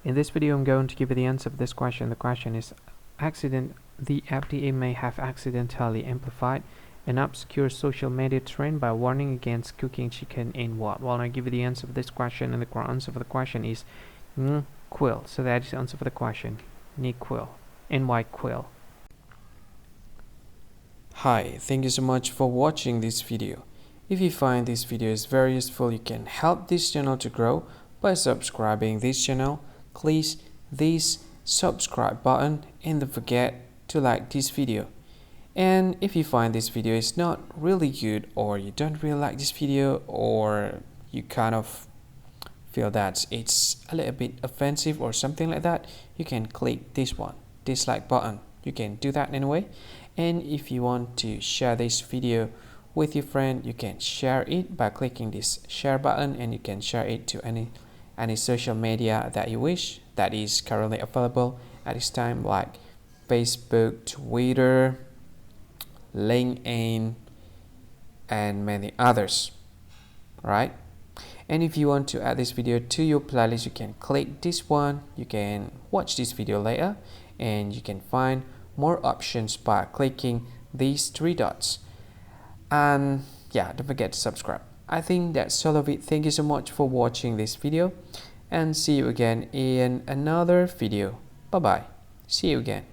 In this video, I'm going to give you the answer of this question. The question is, the FDA may have accidentally amplified an obscure social media trend by warning against cooking chicken in what? Well, I give you the answer of this question, and the answer for the question is quill. So that is the answer for the question. NyQuil. NyQuil. Hi, thank you so much for watching this video. If you find this video is very useful, you can help this channel to grow by subscribing this channel. Click this subscribe button and don't forget to like this video. And if you find this video is not really good, or you don't really like this video, or you kind of feel that it's a little bit offensive or something like that, you can click this one, dislike button. You can do that anyway. And if you want to share this video with your friend, you can share it by clicking this share button, and you can share it to any social media that you wish that is currently available at this time, like Facebook, Twitter, LinkedIn, and many others, right? And if you want to add this video to your playlist, you can click this one. You can watch this video later, and you can find more options by clicking these three dots. And yeah, don't forget to subscribe. I think that's all of it. Thank you so much for watching this video, and see you again in another video. Bye bye. See you again.